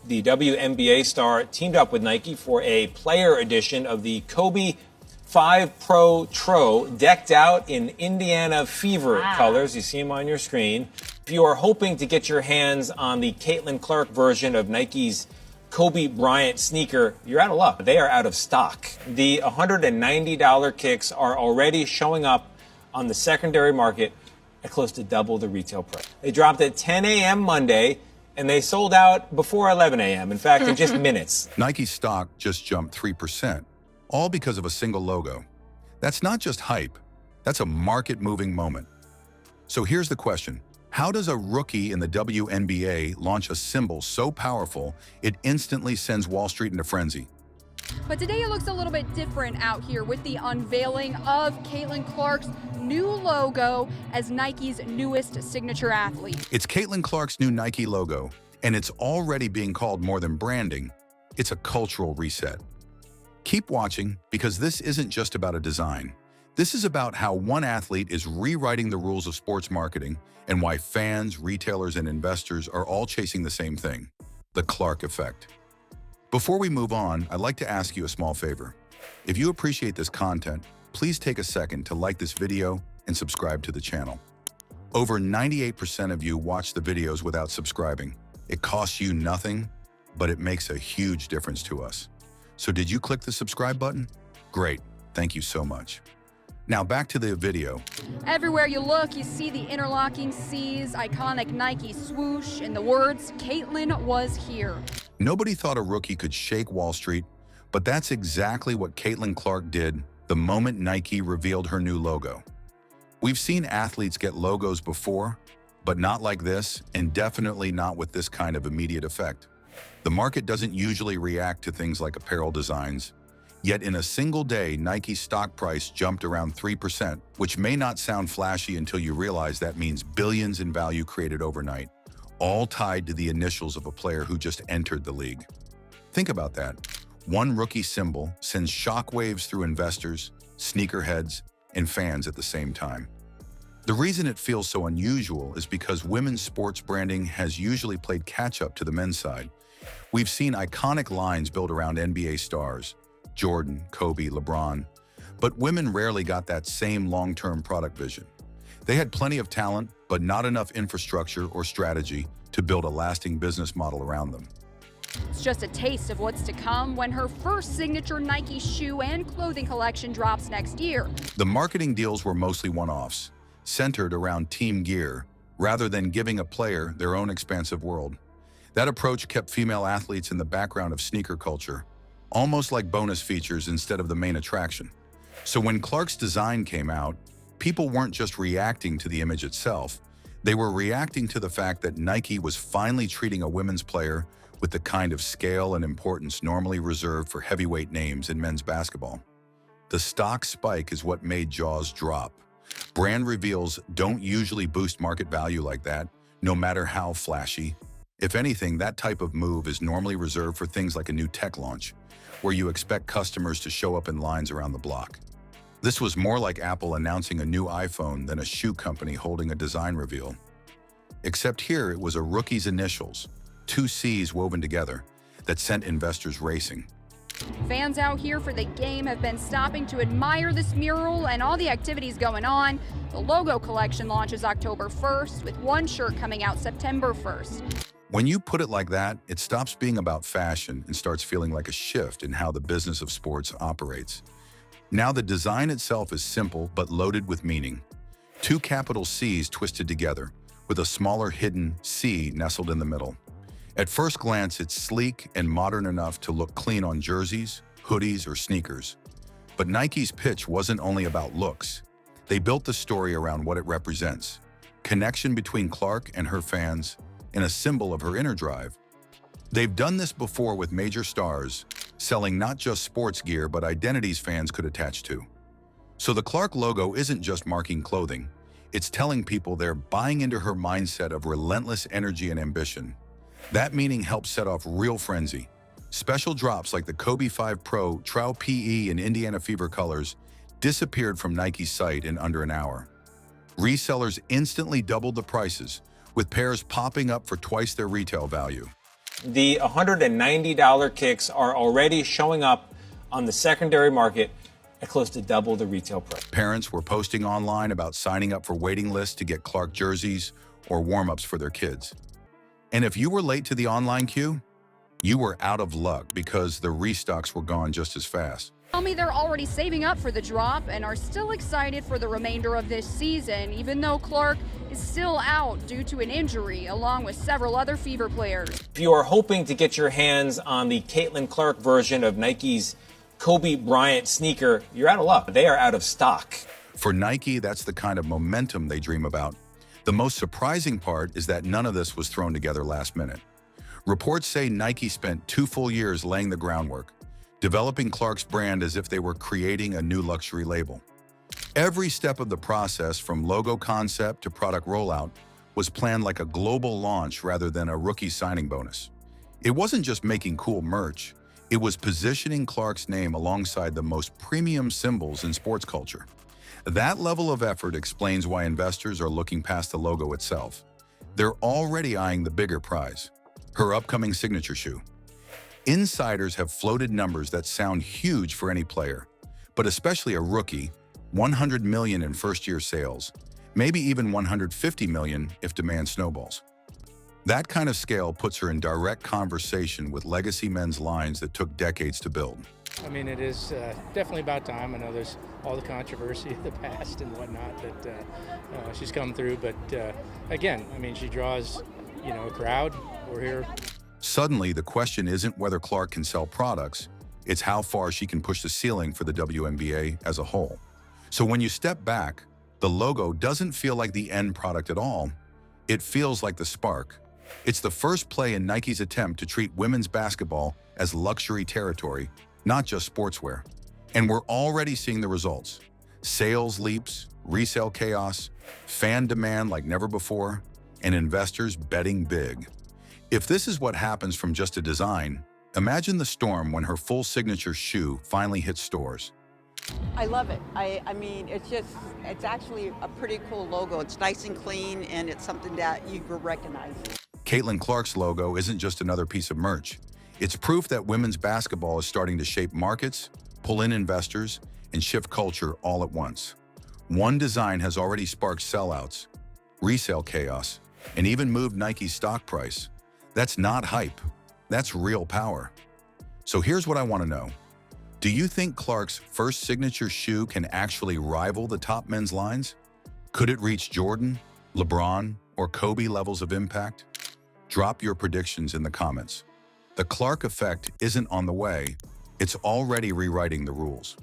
the WNBA star teamed up with Nike for a player edition of the Kobe 5 Pro Tro, decked out in Indiana Fever colors. You see them on your screen. If you are hoping to get your hands on the Caitlin Clark version of Nike's Kobe Bryant sneaker, you're out of luck. They are out of stock. The $190 kicks are already showing up on the secondary market at close to double the retail price. They dropped at 10 a.m. Monday, and they sold out before 11 a.m. In fact, in just minutes. Nike stock just jumped 3%, all because of a single logo. That's not just hype, that's a market-moving moment. So here's the question. How does a rookie in the WNBA launch a symbol so powerful it instantly sends Wall Street into frenzy? But today it looks a little bit different out here with the unveiling of Caitlin Clark's new logo as Nike's newest signature athlete. It's Caitlin Clark's new Nike logo, and it's already being called more than branding. It's a cultural reset. Keep watching, because this isn't just about a design. This is about how one athlete is rewriting the rules of sports marketing and why fans, retailers, and investors are all chasing the same thing, the Clark effect. Before we move on, I'd like to ask you a small favor. If you appreciate this content, please take a second to like this video and subscribe to the channel. Over 98% of you watch the videos without subscribing. It costs you nothing, but it makes a huge difference to us. So did you click the subscribe button? Great, thank you so much. Now back to the video. Everywhere you look, you see the interlocking C's, iconic Nike swoosh, and the words, Caitlin was here. Nobody thought a rookie could shake Wall Street, but that's exactly what Caitlin Clark did the moment Nike revealed her new logo. We've seen athletes get logos before, but not like this, and definitely not with this kind of immediate effect. The market doesn't usually react to things like apparel designs. Yet in a single day, Nike's stock price jumped around 3%, which may not sound flashy until you realize that means billions in value created overnight, all tied to the initials of a player who just entered the league. Think about that. One rookie symbol sends shockwaves through investors, sneakerheads, and fans at the same time. The reason it feels so unusual is because women's sports branding has usually played catch-up to the men's side. We've seen iconic lines built around NBA stars, Jordan, Kobe, LeBron, but women rarely got that same long-term product vision. They had plenty of talent, but not enough infrastructure or strategy to build a lasting business model around them. It's just a taste of what's to come when her first signature Nike shoe and clothing collection drops next year. The marketing deals were mostly one-offs, centered around team gear, rather than giving a player their own expansive world. That approach kept female athletes in the background of sneaker culture, almost like bonus features instead of the main attraction. So when Clark's design came out, people weren't just reacting to the image itself, they were reacting to the fact that Nike was finally treating a women's player with the kind of scale and importance normally reserved for heavyweight names in men's basketball. The stock spike is what made jaws drop. Brand reveals don't usually boost market value like that, no matter how flashy. If anything, that type of move is normally reserved for things like a new tech launch, where you expect customers to show up in lines around the block. This was more like Apple announcing a new iPhone than a shoe company holding a design reveal. Except here it was a rookie's initials, two C's woven together, that sent investors racing. Fans out here for the game have been stopping to admire this mural and all the activities going on. The logo collection launches October 1st, with one shirt coming out September 1st. When you put it like that, it stops being about fashion and starts feeling like a shift in how the business of sports operates. Now the design itself is simple but loaded with meaning. Two capital C's twisted together, with a smaller hidden C nestled in the middle. At first glance, it's sleek and modern enough to look clean on jerseys, hoodies, or sneakers. But Nike's pitch wasn't only about looks. They built the story around what it represents: connection between Clark and her fans, and a symbol of her inner drive. They've done this before with major stars, selling not just sports gear but identities fans could attach to. So the Clark logo isn't just marking clothing, it's telling people they're buying into her mindset of relentless energy and ambition. That meaning helps set off real frenzy. Special drops like the Kobe 5 Pro Tro PE in Indiana Fever colors disappeared from Nike's site in under an hour. Resellers instantly doubled the prices, with pairs popping up for twice their retail value. The $190 kicks are already showing up on the secondary market at close to double the retail price. Parents were posting online about signing up for waiting lists to get Clark jerseys or warm-ups for their kids. And if you were late to the online queue, you were out of luck because the restocks were gone just as fast. Tell me they're already saving up for the drop and are still excited for the remainder of this season, even though Clark is still out due to an injury, along with several other Fever players. If you are hoping to get your hands on the Caitlin Clark version of Nike's Kobe Bryant sneaker, you're out of luck. They are out of stock. For Nike, that's the kind of momentum they dream about. The most surprising part is that none of this was thrown together last minute. Reports say Nike spent 2 full years laying the groundwork, developing Clark's brand as if they were creating a new luxury label. Every step of the process, from logo concept to product rollout, was planned like a global launch rather than a rookie signing bonus. It wasn't just making cool merch, it was positioning Clark's name alongside the most premium symbols in sports culture. That level of effort explains why investors are looking past the logo itself. They're already eyeing the bigger prize, her upcoming signature shoe. Insiders have floated numbers that sound huge for any player, but especially a rookie: 100 million in first-year sales, maybe even 150 million if demand snowballs. That kind of scale puts her in direct conversation with legacy men's lines that took decades to build. I mean, it is definitely about time. I know there's all the controversy of the past and whatnot that she's come through, but again, I mean, she draws, a crowd. We're here. Suddenly, the question isn't whether Clark can sell products, it's how far she can push the ceiling for the WNBA as a whole. So when you step back, the logo doesn't feel like the end product at all. It feels like the spark. It's the first play in Nike's attempt to treat women's basketball as luxury territory, not just sportswear. And we're already seeing the results. Sales leaps, resale chaos, fan demand like never before, and investors betting big. If this is what happens from just a design, imagine the storm when her full signature shoe finally hits stores. I love it. I mean, it's actually a pretty cool logo. It's nice and clean, and it's something that you will recognize. Caitlin Clark's logo isn't just another piece of merch. It's proof that women's basketball is starting to shape markets, pull in investors, and shift culture all at once. One design has already sparked sellouts, resale chaos, and even moved Nike's stock price. That's not hype. That's real power. So here's what I want to know. Do you think Clark's first signature shoe can actually rival the top men's lines? Could it reach Jordan, LeBron, or Kobe levels of impact? Drop your predictions in the comments. The Clark effect isn't on the way, it's already rewriting the rules.